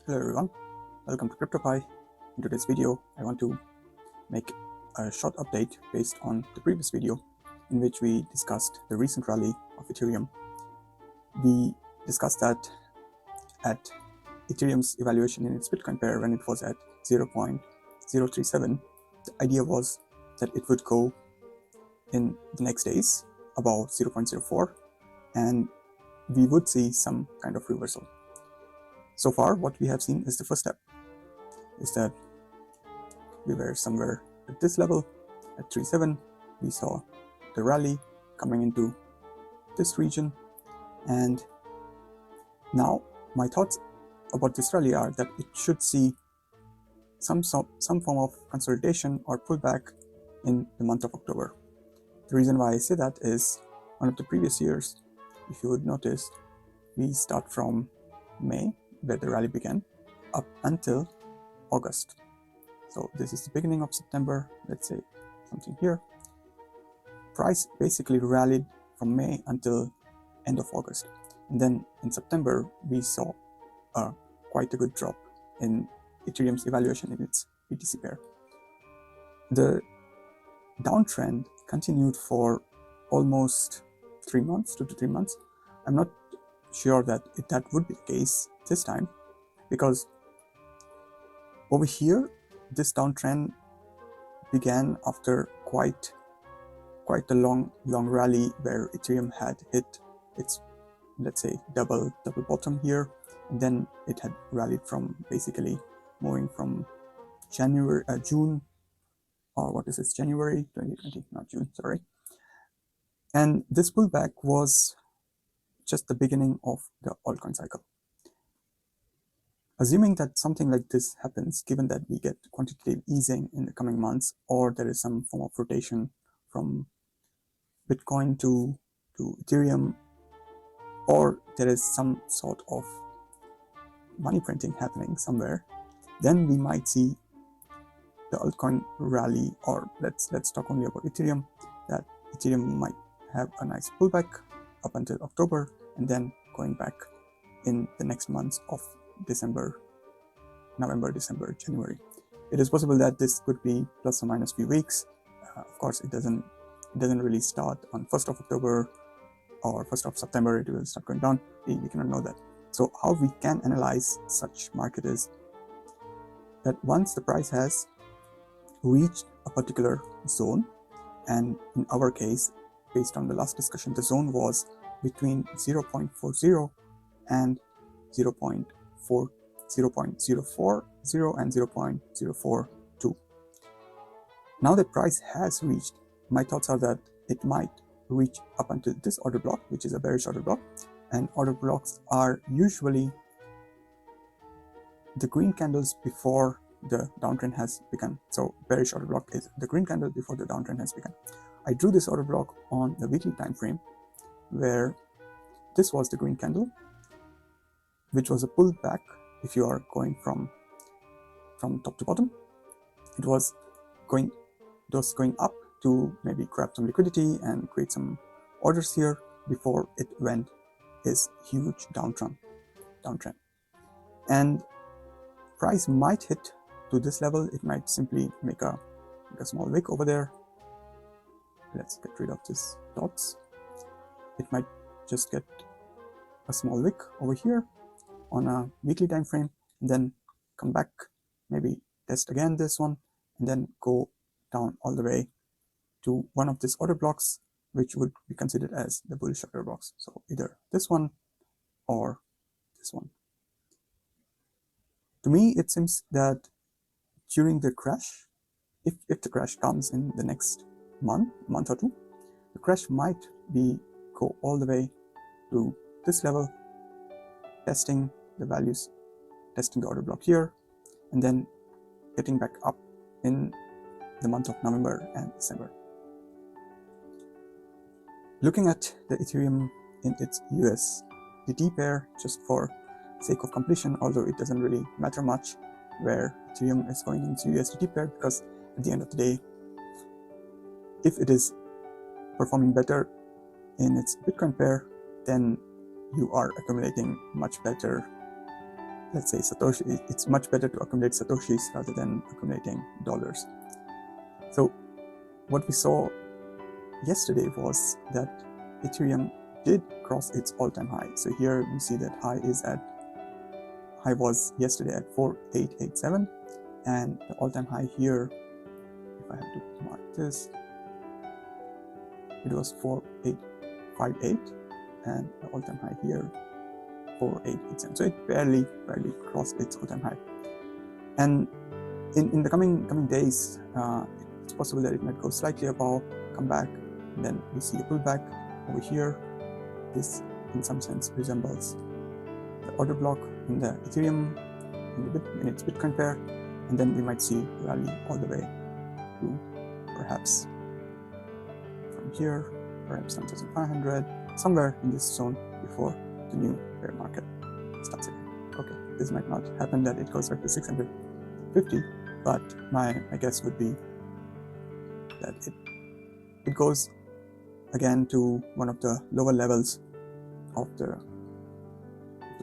Hello everyone, welcome to CryptoPi. In today's video, I want to make a short update based on the previous video in which we discussed the recent rally of Ethereum. We discussed that at Ethereum's evaluation in its Bitcoin pair when it was at 0.037, the idea was that it would go in the next days above 0.04 and we would see some kind of reversal. So far, what we have seen is the first step, is that we were somewhere at this level, at 3.7. We saw the rally coming into this region, and now my thoughts about this rally are that it should see some form of consolidation or pullback in the month of October. The reason why I say that is one of the previous years, if you would notice, we start from May, where the rally began, up until August. So this is the beginning of September, let's say something here. Price basically rallied from May until end of August. And then in September, we saw quite a good drop in Ethereum's evaluation in its BTC pair. The downtrend continued for almost 3 months, 2 to 3 months. I'm not sure that that would be the case this time, because over here, this downtrend began after quite a long rally where Ethereum had hit its, let's say, double bottom here, and then it had rallied from basically moving from June, or what is this, January 2020, not June, sorry. And this pullback was just the beginning of the altcoin cycle. Assuming that something like this happens, given that we get quantitative easing in the coming months, or there is some form of rotation from Bitcoin to Ethereum, or there is some sort of money printing happening somewhere, then we might see the altcoin rally, or let's talk only about Ethereum, that Ethereum might have a nice pullback up until October, and then going back in the next months of December, November, December, January. It is possible that this could be plus or minus few weeks. Of course, it doesn't really start on 1st of October or 1st of September. It will start going down. We cannot know that. So how we can analyze such market is that once the price has reached a particular zone, and in our case, based on the last discussion, the zone was between 0.40 and 0.40 and 0.042. Now the price has reached, my thoughts are that it might reach up until this order block, which is a bearish order block, and order blocks are usually the green candles before the downtrend has begun. So bearish order block is the green candle before the downtrend has begun. I drew this order block on the weekly time frame, where this was the green candle, which was a pullback. If you are going from top to bottom, it was going up to maybe grab some liquidity and create some orders here before it went this huge downtrend. And price might hit to this level. It might simply make a small wick over there. Let's get rid of these dots. It might just get a small wick over here on a weekly time frame, and then come back, maybe test again this one, and then go down all the way to one of these order blocks, which would be considered as the bullish order blocks. So either this one or this one. To me, it seems that during the crash, if the crash comes in the next month or two, the crash might go all the way to this level, testing the values, testing the order block here, and then getting back up in the month of November and December. Looking at the Ethereum in its USDT pair, just for sake of completion, although it doesn't really matter much where Ethereum is going in its USDT pair, because at the end of the day, if it is performing better in its Bitcoin pair, then you are accumulating much better let's say Satoshi, it's much better to accumulate Satoshis rather than accumulating dollars. So what we saw yesterday was that Ethereum did cross its all-time high. So here we see that high was yesterday at 4887, and the all-time high here, if I have to mark this, it was 4858, and the all-time high here 4887. So it barely crossed its all-time high. And in the coming days, it's possible that it might go slightly above, come back, and then we see a pullback over here. This in some sense resembles the order block in the Ethereum in its Bitcoin pair, and then we might see a rally all the way to perhaps from here, perhaps 9,500, somewhere in this zone before the new bear market starts again. Okay, this might not happen that it goes back to 650, but my guess would be that it goes again to one of the lower levels of the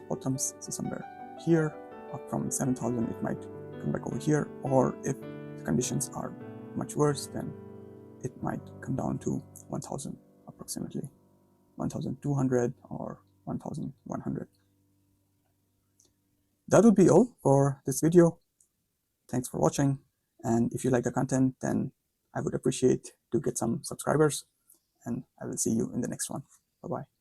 bottoms, so somewhere here, up from 7,000 it might come back over here, or if the conditions are much worse, then it might come down to 1,000, approximately 1,200 or 1,100. That would be all for this video. Thanks for watching, and if you like the content, then I would appreciate to get some subscribers, and I will see you in the next one. Bye-bye.